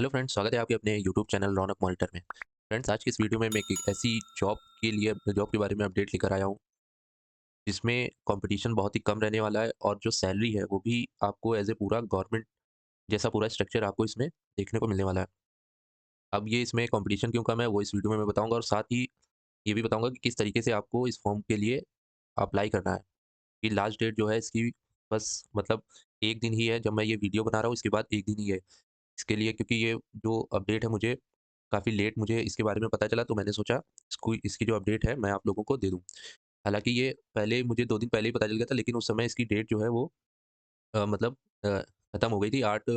Hello friends, स्वागत है आपके अपने यूट्यूब चैनल रौनक मॉनिटर में। फ्रेंड्स, आज की इस वीडियो में मैं एक ऐसी जॉब के बारे में अपडेट लेकर आया हूँ, जिसमें कंपटीशन बहुत ही कम रहने वाला है और जो सैलरी है, वो भी आपको एज़ ए पूरा गवर्नमेंट जैसा पूरा स्ट्रक्चर आपको इसमें देखने को मिलने वाला है। अब ये इसमें कंपटीशन क्यों कम है, वो इस वीडियो में मैं बताऊँगा और साथ ही ये भी बताऊँगा कि किस तरीके से आपको इस फॉर्म के लिए अप्लाई करना है। कि लास्ट डेट जो है इसकी बस मतलब 1 दिन ही है, जब मैं ये वीडियो बना रहा हूँ, इसके बाद 1 दिन ही है। इसके लिए क्योंकि ये जो अपडेट है मुझे काफ़ी लेट मुझे इसके बारे में पता चला, तो मैंने सोचा इसकी जो अपडेट है मैं आप लोगों को दे दूँ। हालाँकि ये पहले मुझे 2 दिन पहले ही पता चल गया था, लेकिन उस समय इसकी डेट जो है वो मतलब अ, खत्म हो गई थी। 8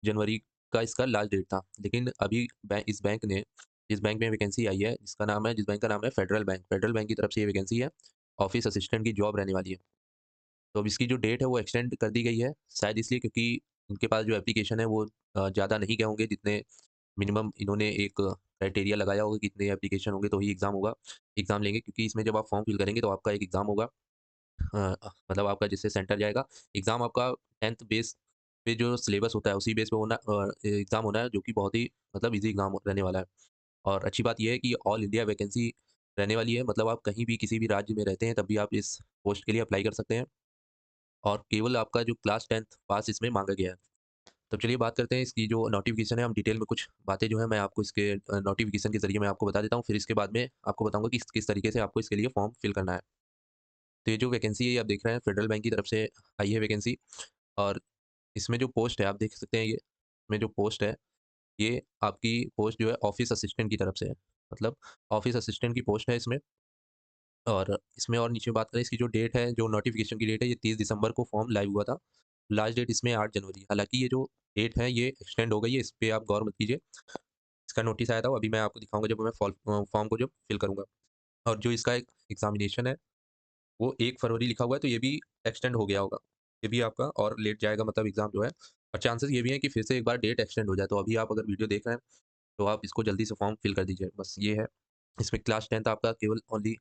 जनवरी का इसका लास्ट डेट था। लेकिन अभी इस बैंक में वैकेंसी आई है, जिस बैंक का नाम है फेडरल बैंक। फेडरल बैंक की तरफ से ये वैकेंसी है, ऑफ़िस असिस्टेंट की जॉब रहने वाली है। तो अब इसकी जो डेट है वो एक्सटेंड कर दी गई है, शायद इसलिए क्योंकि इनके पास जो एप्लीकेशन है वो ज़्यादा नहीं गए होंगे, जितने मिनिमम इन्होंने एक क्राइटेरिया लगाया होगा कि इतने एप्लीकेशन होंगे तो ही एग्ज़ाम होगा। एग्ज़ाम लेंगे, क्योंकि इसमें जब आप फॉर्म फिल करेंगे तो आपका एक एग्ज़ाम होगा। मतलब आपका जिससे सेंटर जाएगा, एग्ज़ाम आपका 10th बेस पे जो सिलेबस होता है उसी बेस पे एग्ज़ाम होना है, जो कि बहुत ही मतलब ईज़ी एग्ज़ाम रहने वाला है। और अच्छी बात ये है कि ऑल इंडिया वैकेंसी रहने वाली है, मतलब आप कहीं भी किसी भी राज्य में रहते हैं तब भी आप इस पोस्ट के लिए अप्लाई कर सकते हैं और केवल आपका जो क्लास 10th पास इसमें माँगा गया है। तो चलिए बात करते हैं इसकी जो नोटिफ़िकेशन है, हम डिटेल में कुछ बातें जो है मैं आपको इसके नोटिफ़िकेशन के ज़रिए मैं आपको बता देता हूँ। फिर इसके बाद में आपको बताऊँगा कि किस तरीके से आपको इसके लिए फॉर्म फिल करना है। तो ये जो वैकेंसी है, ये आप देख रहे हैं फेडरल बैंक की तरफ से आई है वैकेंसी। और इसमें जो पोस्ट है आप देख सकते हैं, ये इसमें जो पोस्ट है, ये आपकी पोस्ट जो है ऑफ़िस असिस्टेंट की तरफ से है। मतलब ऑफ़िस असिस्टेंट की पोस्ट है इसमें। और इसमें और नीचे बात करें, इसकी जो डेट है, जो नोटिफ़िकेशन की डेट है, ये 30 दिसंबर को फॉर्म लाइव हुआ था। लास्ट डेट इसमें 8 जनवरी। हालाँकि ये जो डेट है ये एक्सटेंड हो गई है, इस पे आप गौर मत कीजिए। इसका नोटिस आया था, वो अभी मैं आपको दिखाऊँगा जब मैं फॉर्म को जब फिल करूँगा। और जो इसका एक एग्ज़ामिनेशन है, वो 1 फरवरी लिखा हुआ है, तो ये भी एक्सटेंड हो गया होगा। ये भी आपका और लेट जाएगा, मतलब एग्ज़ाम जो है। और चांसेस ये भी हैं कि फिर से एक बार डेट एक्सटेंड हो जाए। तो अभी आप अगर वीडियो देख रहे हैं, तो आप इसको जल्दी से फॉर्म फिल कर दीजिए, बस ये है। इसमें क्लास 10th आपका केवल ओनली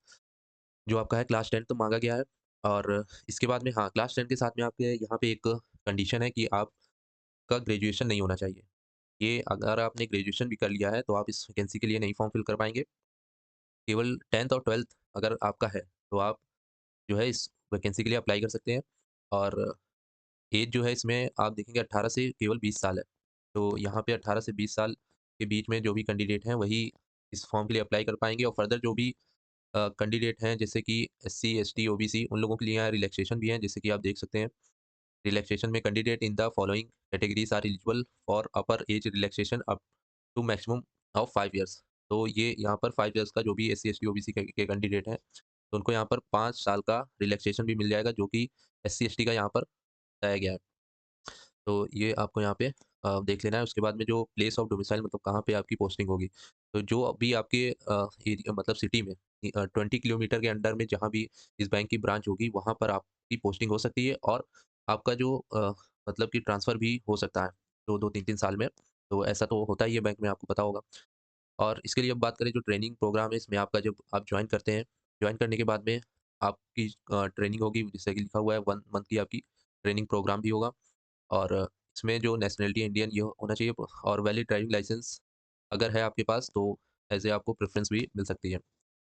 जो आपका है क्लास 10 तो माँगा गया है। और इसके बाद में हाँ, क्लास 10 के साथ में आपके यहाँ पे एक कंडीशन है कि आपका ग्रेजुएशन नहीं होना चाहिए। ये अगर आपने ग्रेजुएशन भी कर लिया है, तो आप इस वैकेंसी के लिए नहीं फॉर्म फिल कर पाएँगे। केवल 10th और 12th अगर आपका है, तो आप जो है इस वैकेंसी के लिए अप्लाई कर सकते हैं। और एज जो है इसमें आप देखेंगे 18 से केवल 20 साल है। तो यहाँ पे 18 से 20 साल के बीच में जो भी कैंडिडेट हैं, वही इस फॉर्म के लिए अप्लाई कर पाएँगे। और फर्दर जो भी कैंडिडेट हैं, जैसे कि एससी, एसटी, ओबीसी, उन लोगों के लिए यहाँ रिलैक्सेशन भी है, जैसे कि आप देख सकते हैं। रिलैक्सेशन में candidate in the following categories are eligible for upper age relaxation up to maximum of 5 years. तो ये यहाँ पर 5 इयर्स का जो भी एससी, एसटी, ओबीसी के कैंडिडेट हैं, तो उनको यहाँ पर 5 साल का रिलैक्सेशन भी मिल जाएगा, जो कि एससी, एसटी का यहाँ पर बताया गया है। तो ये आपको यहाँ पे देख लेना है। उसके बाद में जो प्लेस ऑफ डोमिसाइल, मतलब कहाँ पे आपकी पोस्टिंग होगी। तो जो अभी आपके एरिया मतलब सिटी में 20 किलोमीटर के अंडर में जहाँ भी इस बैंक की ब्रांच होगी, वहाँ पर आपकी पोस्टिंग हो सकती है। और आपका जो मतलब कि ट्रांसफ़र भी हो सकता है 2-2 3-3 साल में। तो ऐसा तो होता ही है बैंक में, आपको पता होगा। और इसके लिए अब बात करें, जो ट्रेनिंग प्रोग्राम है इसमें आपका, जब आप जॉइन करते हैं, जॉइन करने के बाद में आपकी ट्रेनिंग होगी, जैसे कि लिखा हुआ है 1 मंथ की आपकी ट्रेनिंग प्रोग्राम भी होगा। और इसमें जो नेशनैलिटी इंडियन ये होना चाहिए, और वैलिड ड्राइविंग लाइसेंस अगर है आपके पास, तो ऐसे आपको प्रेफ़रेंस भी मिल सकती है।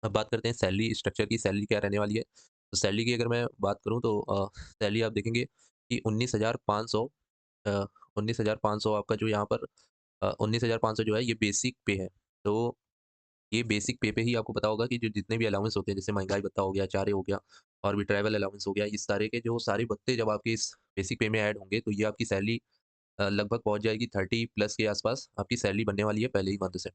अब बात करते हैं सैलरी स्ट्रक्चर की, सैलरी क्या रहने वाली है। तो सैलरी की अगर मैं बात करूँ, तो सैलरी आप देखेंगे कि 19,500 अ, 19,500 आपका जो यहाँ पर 19,500 जो है ये बेसिक पे है। तो ये बेसिक पे ही आपको पता होगा कि जो जितने भी अलाउंस होते हैं, जैसे महँगाई भत्ता हो गया, चारे हो गया, और भी ट्रैवल अलाउंस हो गया, इस तरह के जो सारे भत्ते जब आपके इस बेसिक पे में ऐड होंगे, तो ये आपकी सैलरी लगभग पहुँच जाएगी 30 प्लस के आस-पास आपकी सैलरी बनने वाली है पहले ही मंथ से।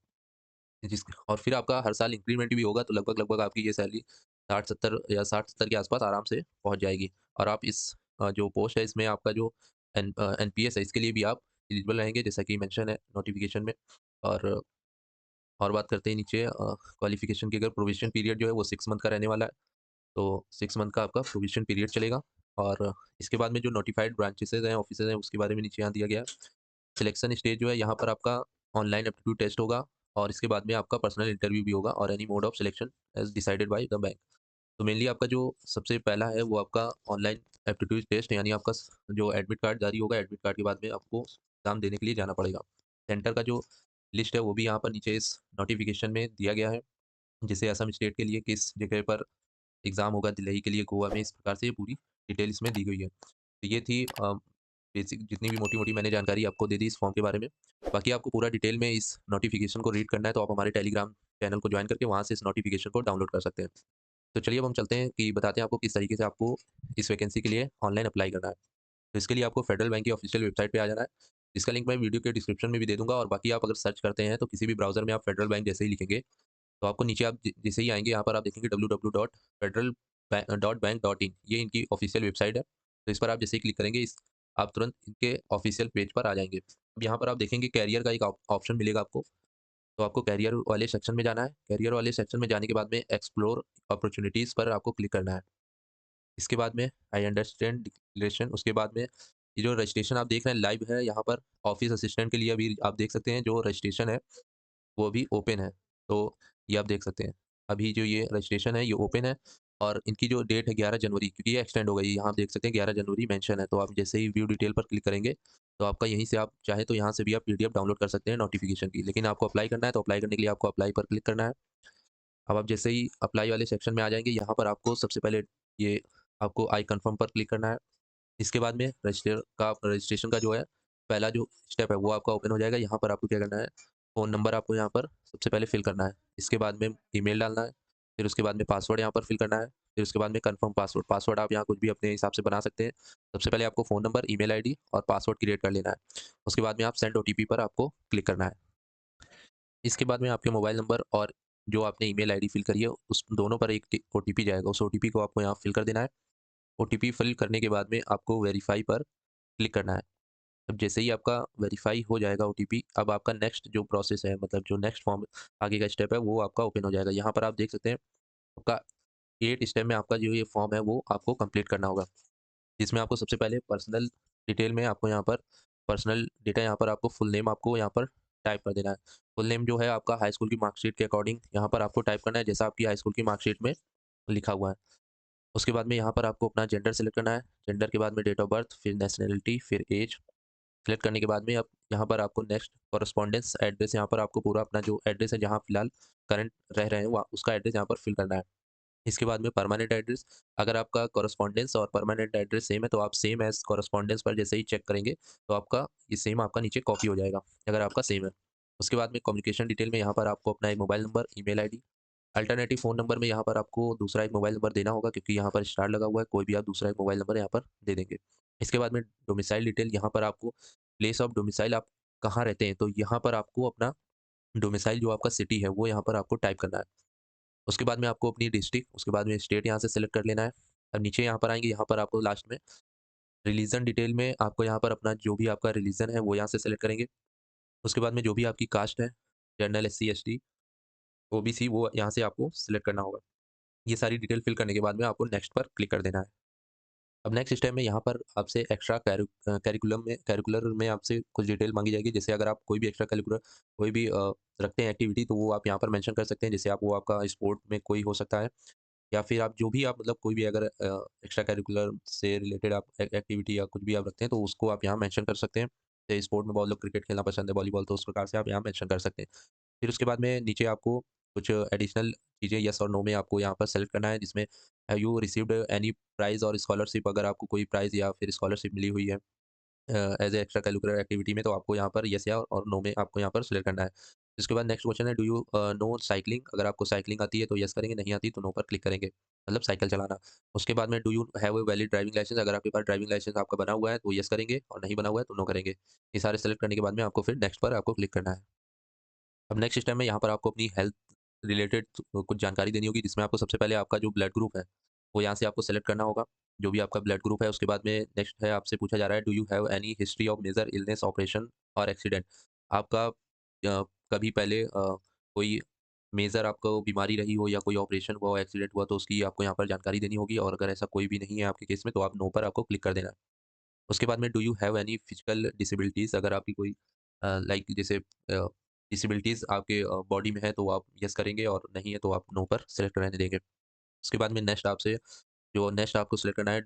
और फिर आपका हर साल इंक्रीमेंट भी होगा, तो लगभग-लगभग आपकी ये सैलरी 60-70 या 60-70 के आस-पास आराम से पहुँच जाएगी। और आप इस जो पोस्ट है इसमें आपका जो एनपीएस है, इसके लिए भी आप एलिजिबल रहेंगे, जैसा कि मेंशन है नोटिफ़िकेशन में। और बात करते हैं नीचे क्वालिफ़िकेशन की, अगर प्रोबेशन पीरियड जो है वो 6 मंथ का रहने वाला है, तो 6 मंथ का आपका प्रोबेशन पीरियड चलेगा। और इसके बाद में जो नोटिफ़ाइड ब्रांचेज़ हैं, ऑफिसेज़ हैं, उसके बारे में नीचे यहाँ दिया गया है। सिलेक्शन स्टेज जो है, यहाँ पर आपका ऑनलाइन एप्टीट्यूड टेस्ट होगा, और इसके बाद में आपका पर्सनल इंटरव्यू भी होगा, और any mode of selection as decided by the bank. तो मेनली आपका जो सबसे पहला है वो आपका ऑनलाइन एप्टीट्यूड टेस्ट, यानी आपका जो एडमिट कार्ड जारी होगा, एडमिट कार्ड के बाद में आपको एग्ज़ाम देने के लिए जाना पड़ेगा। सेंटर का जो लिस्ट है वो भी यहाँ पर नीचे इस नोटिफ़िकेशन में दिया गया है। जैसे असम स्टेट के लिए किस जगह पर एग्ज़ाम होगा, दिल्ली के लिए गोवा में, इस प्रकार से ये पूरी डिटेल इसमें दी गई है। तो ये थी बेसिक जितनी भी मोटी-मोटी मैंने जानकारी आपको दे दी इस फॉर्म के बारे में। बाकी आपको पूरा डिटेल में इस नोटिफ़िकेशन को रीड करना है तो आप हमारे टेलीग्राम चैनल को जॉइन करके वहाँ से इस नोटिफ़िकेशन को डाउनलोड कर सकते हैं। तो चलिए अब हम चलते हैं कि बताते हैं आपको किस तरीके से आपको इस वैकेंसी के लिए ऑनलाइन अप्लाई करना है। तो इसके लिए आपको फेडरल बैंक की ऑफ़िशियल वेबसाइट पे आ जाना है। इसका लिंक मैं वीडियो के डिस्क्रिप्शन में भी दे दूँगा और बाकी आप अगर सर्च करते हैं तो किसी भी ब्राउज़र में आप फेडरल बैंक जैसे ही लिखेंगे तो आपको नीचे आप जैसे ही आएँगे यहाँ पर आप देखेंगे www.federalbank.in, ये इनकी ऑफ़िशियल वेबसाइट है। तो इस पर आप जैसे ही क्लिक करेंगे आप तुरंत इनके ऑफ़िशियल पेज पर आ जाएँगे। अब यहाँ पर आप देखेंगे करियर का एक ऑप्शन मिलेगा आपको। तो आपको करियर वाले सेक्शन में जाना है। करियर वाले सेक्शन में जाने के बाद में एक्सप्लोर अपॉर्च्युनिटीज़ पर आपको क्लिक करना है। इसके बाद में आई अंडरस्टैंड डिक्लेरेशन, उसके बाद में ये जो रजिस्ट्रेशन आप देख रहे हैं लाइव है यहाँ पर ऑफ़िस असिस्टेंट के लिए अभी आप देख सकते हैं जो रजिस्ट्रेशन है वो अभी ओपन है। तो ये आप देख सकते हैं। अभी जो ये रजिस्ट्रेशन है ये ओपन है और इनकी जो डेट है 11 जनवरी, क्योंकि ये एक्सटेंड हो गई है। यहाँ आप देख सकते हैं 11 जनवरी मेंशन है। तो आप जैसे ही व्यू डिटेल पर क्लिक करेंगे तो आपका यहीं से आप चाहें तो यहाँ से भी आप पीडीएफ डाउनलोड कर सकते हैं नोटिफ़िकेशन की। लेकिन आपको अप्लाई करना है तो अप्लाई करने के लिए आपको अप्लाई पर क्लिक करना है। अब आप जैसे ही अप्लाई वाले सेक्शन में आ जाएँगे यहाँ पर आपको सबसे पहले ये आपको आई कन्फर्म पर क्लिक करना है। इसके बाद में रजिस्ट्रेशन का जो है पहला जो स्टेप है वो आपका ओपन हो जाएगा। यहाँ पर आपको क्या करना है, फ़ोन नंबर आपको यहाँ पर सबसे पहले फ़िल करना है। इसके बाद में ईमेल डालना है, फिर उसके बाद में पासवर्ड यहाँ पर फ़िल करना है, फिर उसके बाद में कन्फर्म पासवर्ड। पासवर्ड आप यहाँ कुछ भी अपने हिसाब से बना सकते हैं। सबसे पहले आपको फ़ोन नंबर, ईमेल आईडी और पासवर्ड क्रिएट कर लेना है। उसके बाद में आप सेंड ओटीपी पर आपको क्लिक करना है। इसके बाद में आपके मोबाइल नंबर और जो आपने ईमेल आईडी फ़िल करी है उस दोनों पर एक ओटीपी जाएगा। उस ओटीपी को आपको यहाँ फ़िल कर देना है। ओटीपी फ़िल करने के बाद में आपको वेरीफ़ाई पर क्लिक करना है। अब जैसे ही आपका वेरीफ़ाई हो जाएगा ओटीपी, अब आपका नेक्स्ट जो प्रोसेस है, मतलब जो नेक्स्ट फॉर्म आगे का स्टेप है वो आपका ओपन हो जाएगा। यहाँ पर आप देख सकते हैं आपका 8 स्टेप में आपका जो ये फॉर्म है वो आपको कंप्लीट करना होगा। जिसमें आपको सबसे पहले पर्सनल डिटेल में आपको यहाँ पर पर्सनल डेटा, यहाँ पर आपको फुल नेम आपको यहाँ पर टाइप कर देना है। फुल नेम जो है आपका हाई स्कूल की मार्कशीट के अकॉर्डिंग यहाँ पर आपको टाइप करना है, जैसा आपकी हाई स्कूल की मार्कशीट में लिखा हुआ है। उसके बाद में यहाँ पर आपको अपना जेंडर सेलेक्ट करना है। जेंडर के बाद में डेट ऑफ बर्थ, फिर नेशनैलिटी, फिर ऐज। सेलेक्ट करने के बाद में अब यहाँ पर आपको नेक्स्ट कॉरेस्पॉन्डेंस एड्रेस, यहाँ पर आपको पूरा अपना जो एड्रेस है जहाँ फ़िलहाल करंट रह रहे हैं वहाँ उसका एड्रेस यहाँ पर फ़िल करना है। इसके बाद में परमानेंट एड्रेस, अगर आपका कॉरेस्पॉन्डेंस और परमानेंट एड्रेस सेम है तो आप सेम एज़ कॉरेस्पॉन्डेंस पर जैसे ही चेक करेंगे तो आपका ये सेम आपका नीचे कॉपी हो जाएगा, अगर आपका सेम है। उसके बाद में कम्युनिकेशन डिटेल में यहाँ पर आपको अपना एक mobile number, email ID, alternative phone number में यहाँ पर आपको दूसरा एक मोबाइल नंबर देना होगा क्योंकि यहाँ पर स्टार लगा हुआ है, कोई भी आप दूसरा एक मोबाइल नंबर यहाँ पर दे देंगे। इसके बाद में डोमिसाइल डिटेल, यहाँ पर आपको प्लेस ऑफ डोमिसाइल आप कहाँ रहते हैं, तो यहाँ पर आपको अपना डोमिसाइल जो आपका सिटी है वो यहाँ पर आपको टाइप करना है। उसके बाद में आपको अपनी डिस्ट्रिक्ट, उसके बाद में स्टेट यहाँ से सेलेक्ट कर लेना है। अब नीचे यहाँ पर आएँगे, यहाँ पर आपको लास्ट में रिलीजन डिटेल में आपको यहाँ पर अपना जो भी आपका रिलीजन है वो यहाँ से सेलेक्ट करेंगे। उसके बाद में जो भी आपकी कास्ट है, जनरल, एससी, एसटी, ओबीसी, वो यहाँ से आपको सेलेक्ट करना होगा। ये सारी डिटेल फिल करने के बाद में आपको नेक्स्ट पर क्लिक कर देना है। अब नेक्स्ट स्टेप में यहाँ पर आपसे एक्स्ट्रा करिकुलर में आपसे कुछ डिटेल माँगी जाएगी। जैसे अगर आप कोई भी एक्स्ट्रा करिकुलर कोई भी रखते हैं एक्टिविटी तो वो आप यहाँ पर मेंशन कर सकते हैं। जैसे आप वो आपका स्पोर्ट में कोई हो सकता है या फिर आप जो भी आप मतलब कोई भी अगर एक्स्ट्रा करिकुलर से रिलेटेड आप एक्टिविटी या कुछ भी आप रखते हैं तो उसको आप यहाँ मेंशन कर सकते हैं। जैसे स्पोर्ट में बहुत लोग क्रिकेट खेलना पसंद है, वॉलीबॉल, तो उस प्रकार से आप यहाँ मेंशन कर सकते हैं। फिर उसके बाद में नीचे आपको कुछ एडिशनल चीज़ें येस और नो में आपको यहाँ पर सेलेक्ट करना है, जिसमें have you received any prize और स्कॉलरशिप, अगर आपको कोई प्राइज़ या फिर स्कॉलरशिप मिली हुई है as a extra curricular activity में, तो आपको यहाँ पर येस या और नो में आपको यहाँ पर सिलेक्ट करना है। इसके बाद नेक्स्ट क्वेश्चन है, डू यू नो साइक्लिंग, अगर आपको साइक्लिंग आती है तो येस करेंगे, नहीं आती तो नो पर क्लिक करेंगे, मतलब साइकिल चलाना। उसके बाद में do you have a valid driving licence, अगर आपके पास ड्राइविंग लाइसेंस आपका बना हुआ है तो येस करेंगे और नहीं बना हुआ है तो नो करेंगे। ये सारे सेलेक्ट करने के बाद में आपको फिर नेक्स्ट पर आपको क्लिक करना है। अब नेक्स्ट स्टेप में यहाँ पर आपको अपनी हेल्थ रिलेटेड कुछ जानकारी देनी होगी, जिसमें आपको सबसे पहले आपका जो ब्लड ग्रुप है वो यहाँ से आपको सेलेक्ट करना होगा, जो भी आपका ब्लड ग्रुप है। उसके बाद में नेक्स्ट है, आपसे पूछा जा रहा है, do you have any history of major illness, operation or accident, आपका कभी पहले कोई मेजर आपको बीमारी रही हो या कोई ऑपरेशन हुआ हो, एक्सीडेंट हुआ, तो उसकी आपको यहाँ पर जानकारी देनी होगी और अगर ऐसा कोई भी नहीं है आपके केस में तो आप नो पर आपको क्लिक कर देना है। उसके बाद में do you have any physical disabilities, अगर आपकी कोई लाइक जैसे डिसेबिलिटीज़ आपके बॉडी में है तो आप येस करेंगे और नहीं है तो आप नो पर सेलेक्ट रहने देंगे। उसके बाद में नेक्स्ट आपको सेलेक्ट करना है,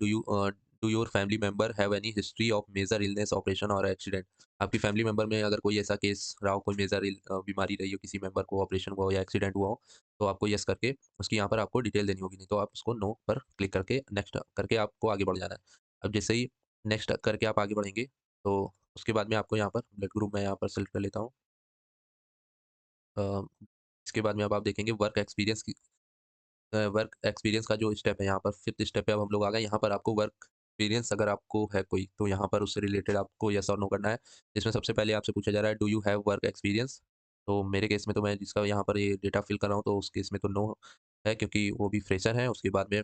do your family member have any history of major illness, operation or accident? आपकी फैमिली मेंबर में अगर कोई ऐसा केस रहा हो, कोई मेजर बीमारी रही हो, किसी मेंबर को ऑपरेशन हुआ हो या एक्सीडेंट हुआ हो, तो आपको यस करके उसकी यहाँ पर आपको डिटेल देनी होगी, नहीं तो आप उसको नो पर क्लिक करके नेक्स्ट करके आपको आगे बढ़ जाना है। अब जैसे ही नेक्स्ट करके आप आगे बढ़ेंगे, तो उसके बाद में आपको यहाँ पर ब्लड ग्रुप मैं यहाँ पर सेलेक्ट कर लेता हूँ। अ, इसके बाद में अब आप देखेंगे वर्क एक्सपीरियंस का जो स्टेप है यहाँ पर 5th स्टेप पे अब हम लोग आ गए। यहाँ पर आपको वर्क एक्सपीरियंस अगर आपको है कोई, तो यहाँ पर उससे रिलेटेड आपको येस और नो करना है। इसमें सबसे पहले आपसे पूछा जा रहा है, do you have work experience? तो मेरे केस में तो मैं जिसका यहाँ पर ये डेटा फिल कर रहा हूँ, तो उस केस में तो नो है, क्योंकि वो भी फ्रेशर है। उसके बाद में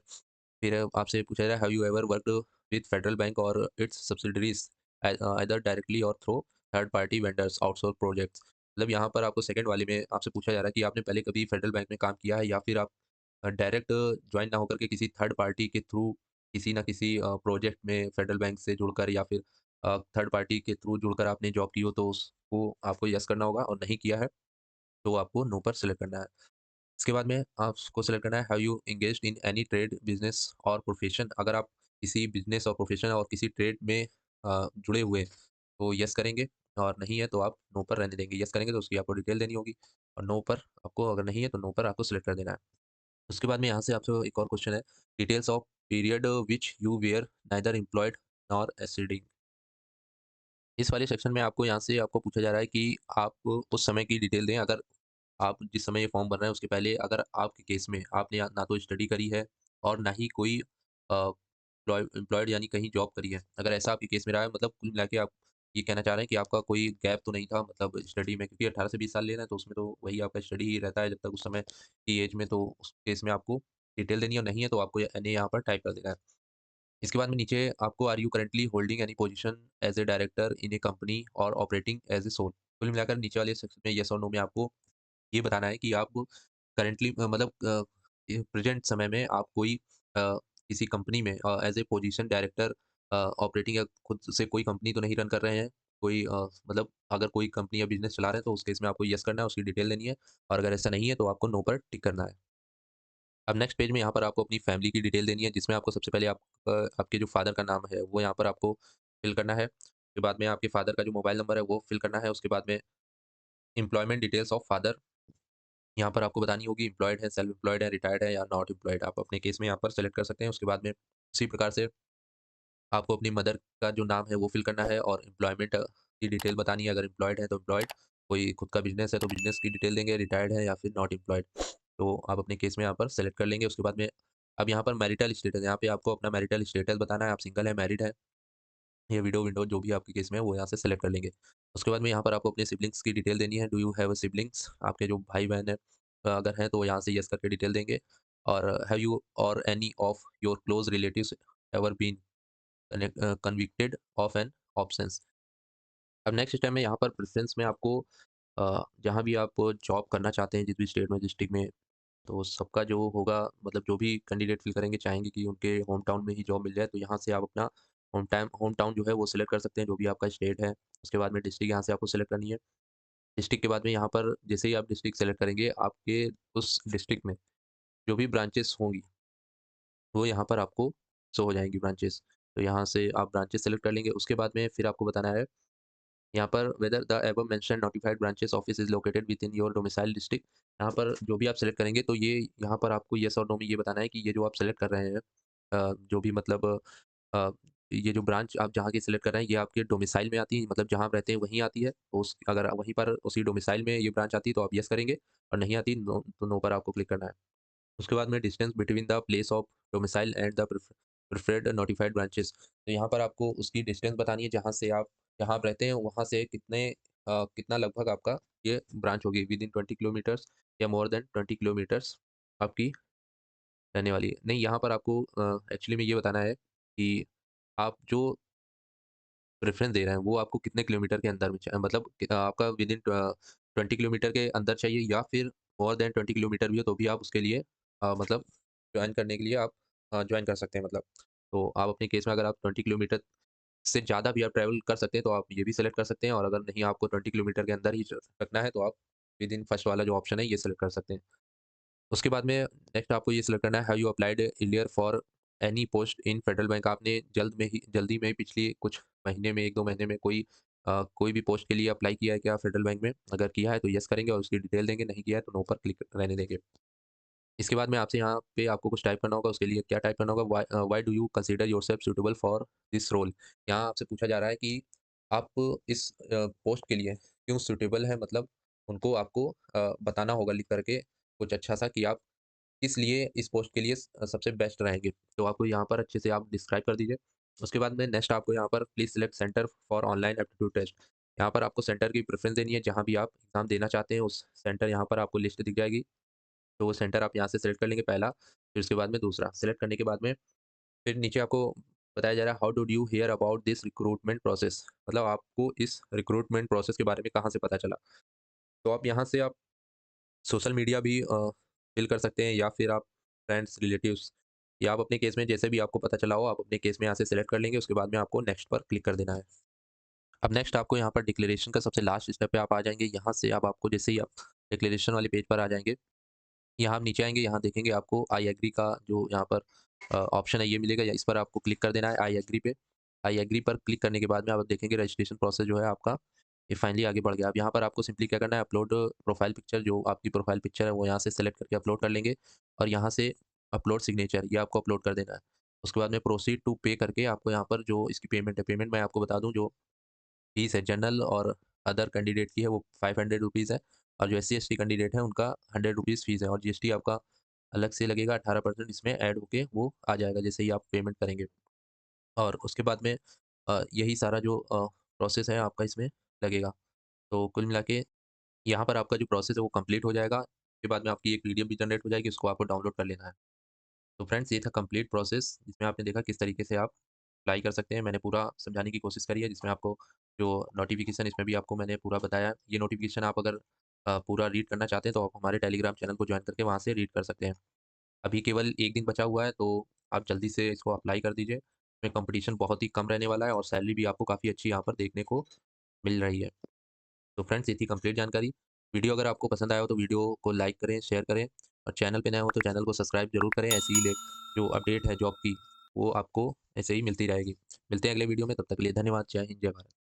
फिर आपसे पूछा जा रहा है, have you ever worked with federal bank और इट्स सब्सिडरीज आइदर डायरेक्टली और through third party vendors outsource projects? मतलब यहाँ पर आपको सेकंड वाले में आपसे पूछा जा रहा है कि आपने पहले कभी फेडरल बैंक में काम किया है, या फिर आप डायरेक्ट जॉइन ना होकर के किसी थर्ड पार्टी के थ्रू किसी ना किसी प्रोजेक्ट में फेडरल बैंक से जुड़कर, या फिर थर्ड पार्टी के थ्रू जुड़कर आपने जॉब की हो, तो उसको आपको यस करना होगा, और नहीं किया है तो आपको नो पर सेलेक्ट करना है। इसके बाद में आपको सेलेक्ट करना है, have you engaged in any trade business और प्रोफेशन? अगर आप किसी बिजनेस और प्रोफेशन और किसी ट्रेड में जुड़े हुए हैं, तो यस करेंगे, और नहीं है तो आप नो पर रहने देंगे। यस करेंगे तो उसकी आपको डिटेल देनी होगी, और नो पर आपको, अगर नहीं है तो नो पर आपको सेलेक्ट कर देना है। उसके बाद में यहाँ से आपसे एक और क्वेश्चन है, details of period which you were neither employed nor acceding? इस वाले सेक्शन में आपको यहाँ से आपको पूछा जा रहा है कि आप उस समय की डिटेल दें। अगर आप जिस समय ये फॉर्म भर रहे हैं उसके पहले अगर आपके केस में आपने ना तो स्टडी करी है और ना ही कोई एम्प्लॉयड यानी कहीं जॉब करी है। अगर ऐसा आपके केस में रहा है, मतलब कुल मिला के आप ये कहना चाह रहे हैं कि आपका कोई गैप तो नहीं था मतलब स्टडी में, क्योंकि 18 से 20 साल ले रहे हैं तो उसमें तो वही आपका स्टडी ही रहता है जब तक उस समय की एज में, तो उस केस में आपको डिटेल देनी है, और नहीं है तो आपको एनए यहाँ पर टाइप कर देना है। इसके बाद में नीचे आपको, are you currently holding any position as a director in a company or operating as a sole? कुल मिलाकर नीचे वाले सेक्शन में येस और नो में आपको ये बताना है कि आप करंटली मतलब प्रेजेंट समय में आप कोई किसी कंपनी में as a position director operating, या खुद से कोई कंपनी तो नहीं रन कर रहे हैं, कोई मतलब अगर कोई कंपनी या बिजनेस चला रहे हैं तो उस केस में आपको यस करना है, उसकी डिटेल देनी है, और अगर ऐसा नहीं है तो आपको नो पर टिक करना है। अब नेक्स्ट पेज में यहाँ पर आपको अपनी फैमिली की डिटेल देनी है, जिसमें आपको सबसे पहले आपके जो फादर का नाम है वो यहाँ पर आपको फिल करना है। उसके बाद में आपके फादर का जो मोबाइल नंबर है वो फिल करना है। उसके बाद में एम्प्लॉयमेंट डिटेल्स ऑफ फादर यहाँ पर आपको बतानी होगी, एम्प्लॉयड है, सेल्फ एम्प्लॉयड है, रिटायर्ड है या नॉट एम्प्लॉयड, आप अपने केस में यहाँ पर सेलेक्ट कर सकते हैं। उसके बाद में उसी प्रकार से आपको अपनी मदर का जो नाम है वो फिल करना है, और एम्प्लॉयमेंट की डिटेल बतानी है। अगर एम्प्लॉयड है तो एम्प्लॉयड, कोई खुद का बिजनेस है तो बिजनेस की डिटेल देंगे, रिटायर्ड है या फिर नॉट एम्प्लॉयड, तो आप अपने केस में यहाँ पर सेलेक्ट कर लेंगे। उसके बाद में अब यहाँ पर मैरिटल स्टेटस, यहाँ पे आपको अपना मैरिटल स्टेटस बताना है, आप सिंगल है, मैरिड है, या विडो विंडो जो भी आपके केस में है वो यहाँ से सेलेक्ट कर लेंगे। उसके बाद में यहाँ पर आपको अपने सिबलिंग्स की डिटेल देनी है, डू यू हैव सिबलिंग्स? आपके जो भाई-बहन हैं अगर हैं तो यहाँ से येस करके डिटेल देंगे, और have you or any of your close relatives ever been convicted of an offence? अब नेक्स्ट स्टेप में यहाँ पर प्रेफ़रेंस में आपको जहाँ भी आप जॉब करना चाहते हैं, जिस भी स्टेट में, डिस्ट्रिक्ट में, तो सबका जो होगा मतलब जो भी कैंडिडेट फ़िल करेंगे चाहेंगे कि उनके होम टाउन में ही जॉब मिल जाए, तो यहाँ से आप अपना होम टाउन जो है वो सिलेक्ट कर सकते हैं, जो भी आपका स्टेट है। उसके बाद में डिस्ट्रिक्ट यहाँ से आपको सिलेक्ट करनी है। डिस्ट्रिक्ट के बाद में यहाँ पर जैसे ही आप डिस्ट्रिक्ट सेलेक्ट करेंगे, आपके उस डिस्ट्रिक्ट में जो भी ब्रांचेस होंगी, वो यहाँ पर आपको शो हो जाएँगी ब्रांचेस। तो यहाँ से आप ब्रांचेस सेलेक्ट कर लेंगे। उसके बाद में फिर आपको बताना है यहाँ पर, whether the above mentioned notified branches office is located within your domicile district. यहाँ पर जो भी आप सेलेक्ट करेंगे तो ये यहाँ पर आपको येस और नो में ये बताना है कि ये जो आप सेलेक्ट कर रहे हैं जो भी मतलब अ, ये जो ब्रांच आप जहाँ की सेलेक्ट कर रहे हैं ये आपके डोमिसाइल में आती है, मतलब जहाँ आप रहते हैं वहीं आती है। तो उस अगर वहीं पर उसी डोमिसाइल में ये ब्रांच आती है तो आप येस करेंगे, और नहीं आती नो, तो नो पर आपको क्लिक करना है। उसके बाद में distance between the place of domicile and the preferred notified branches, तो यहाँ पर आपको उसकी डिस्टेंस बतानी है, जहाँ आप रहते हैं वहाँ से कितना लगभग आपका ये ब्रांच होगी, विद इन 20 किलोमीटर्स या मोर देन 20 किलोमीटर्स आपकी रहने वाली है। नहीं, यहाँ पर आपको एक्चुअली में ये बताना है कि आप जो प्रेफ़रेंस दे रहे हैं, वो आपको कितने किलोमीटर के अंदर में मतलब आपका विदिन 20 किलोमीटर के अंदर चाहिए, या फिर मोर देन 20 किलोमीटर भी हो तो भी आप उसके लिए मतलब जॉइन करने के लिए आप जॉइन कर सकते हैं मतलब। तो आप अपने केस में अगर आप 20 किलोमीटर से ज़्यादा भी आप ट्रैवल कर सकते हैं, तो आप ये भी सेलेक्ट कर सकते हैं, और अगर नहीं आपको 20 किलोमीटर के अंदर ही रखना है, तो आप विदिन फर्स्ट वाला जो ऑप्शन है, ये सेलेक्ट कर सकते हैं। उसके बाद में नेक्स्ट आपको ये सेलेक्ट करना है, have you applied earlier for any post in federal bank, आपने जल्दी में ही पिछली कुछ महीने में 1-2 महीने में कोई भी पोस्ट के लिए अप्लाई किया है क्या फेडरल बैंक में? अगर किया है तो येस करेंगे और उसकी डिटेल देंगे, नहीं किया है तो नो पर क्लिक रहने देंगे। इसके बाद में आपसे यहाँ पे आपको कुछ टाइप करना होगा, उसके लिए क्या टाइप करना होगा, why do you consider yourself suitable for this role? यहाँ आपसे पूछा जा रहा है कि आप इस पोस्ट के लिए क्यों सूटेबल है, मतलब उनको आपको बताना होगा लिख करके कुछ अच्छा-सा कि आप किस लिए इस पोस्ट के लिए सबसे बेस्ट रहेंगे। तो आपको यहाँ पर अच्छे से आप डिस्क्राइब कर दीजिए। उसके बाद में नेक्स्ट आपको यहाँ पर please select centre for online aptitude test. यहाँ पर आपको सेंटर की प्रेफ़रेंस देनी है, जहाँ भी आप एग्ज़ाम देना चाहते हैं उस सेंटर यहाँ पर आपको लिस्ट दिख जाएगी। तो वो सेंटर आप यहाँ से सिलेक्ट कर लेंगे पहला, फिर उसके बाद में दूसरा। सिलेक्ट करने के बाद में फिर नीचे आपको बताया जा रहा है how did you here about this recruitment process, मतलब आपको इस रिक्रूटमेंट प्रोसेस के बारे में कहाँ से पता चला? तो आप यहाँ से आप सोशल मीडिया भी फ़िल कर सकते हैं, या फिर आप फ्रेंड्स, रिलेटिव्स, या आप अपने केस में जैसे भी आपको पता चला हो, आप अपने केस में यहाँ से सिलेक्ट कर लेंगे। उसके बाद में आपको नेक्स्ट पर क्लिक कर देना है। अब नेक्स्ट आपको यहाँ पर डिक्लेरेशन का सबसे लास्ट स्टेप पे आप आ जाएँगे। यहाँ से अब आपको जैसे ही आप डिक्लेरेशन वाले पेज पर आ जाएँगे, यहाँ आप नीचे आएँगे, यहाँ देखेंगे आपको आई एग्री का जो यहाँ पर ऑप्शन है ये मिलेगा, या इस पर आपको क्लिक कर देना है आई एग्री पे। आई एग्री पर क्लिक करने के बाद में आप देखेंगे रजिस्ट्रेशन प्रोसेस जो है आपका ये फाइनली आगे बढ़ गया। अब यहाँ पर आपको सिंपली क्या करना है, अपलोड प्रोफाइल पिक्चर, जो आपकी प्रोफाइल पिक्चर है वो यहाँ से सेलेक्ट करके अपलोड कर लेंगे, और यहाँ से अपलोड सिग्नेचर ये आपको अपलोड कर देना है। उसके बाद में प्रोसीड टू पे करके आपको यहाँ पर जो इसकी पेमेंट है, पेमेंट मैं आपको बता दूँ, जो फीस है जनरल और अदर कैंडिडेट की है वो ₹500 है, और जो एससी-एसटी कैंडिडेट है उनका ₹100 फीस है, और जीएसटी आपका अलग से लगेगा 18% इसमें ऐड होके वो आ जाएगा जैसे ही आप पेमेंट करेंगे। और उसके बाद में यही सारा जो प्रोसेस है आपका इसमें लगेगा। तो कुल मिला के यहाँ पर आपका जो प्रोसेस है वो कंप्लीट हो जाएगा। उसके बाद में आपकी एक पीडीएफ भी जनरेट हो जाएगी, उसको आपको डाउनलोड कर लेना है। तो फ्रेंड्स ये था कंप्लीट प्रोसेस, जिसमें आपने देखा किस तरीके से आप अप्लाई कर सकते हैं। मैंने पूरा समझाने की कोशिश करी है, जिसमें आपको जो नोटिफ़िकेशन इसमें भी आपको मैंने पूरा बताया। ये नोटिफ़िकेशन आप अगर पूरा रीड करना चाहते हैं तो आप हमारे टेलीग्राम चैनल को जॉइन करके वहाँ से रीड कर सकते हैं। अभी केवल 1 दिन बचा हुआ है, तो आप जल्दी से इसको अप्लाई कर दीजिए। इसमें कॉम्पिटिशन बहुत ही कम रहने वाला है और सैलरी भी आपको काफ़ी अच्छी यहाँ पर देखने को मिल रही है। तो फ्रेंड्स ये थी कंप्लीट जानकारी। वीडियो अगर आपको पसंद आया हो तो वीडियो को लाइक करें, शेयर करें, और चैनल पे नए हो तो चैनल को सब्सक्राइब ज़रूर करें। ऐसी ही जो अपडेट है जॉब की, वो आपको ऐसे ही मिलती रहेगी। मिलते हैं अगले वीडियो में, तब तक के लिए धन्यवाद। जय हिंद, जय भारत।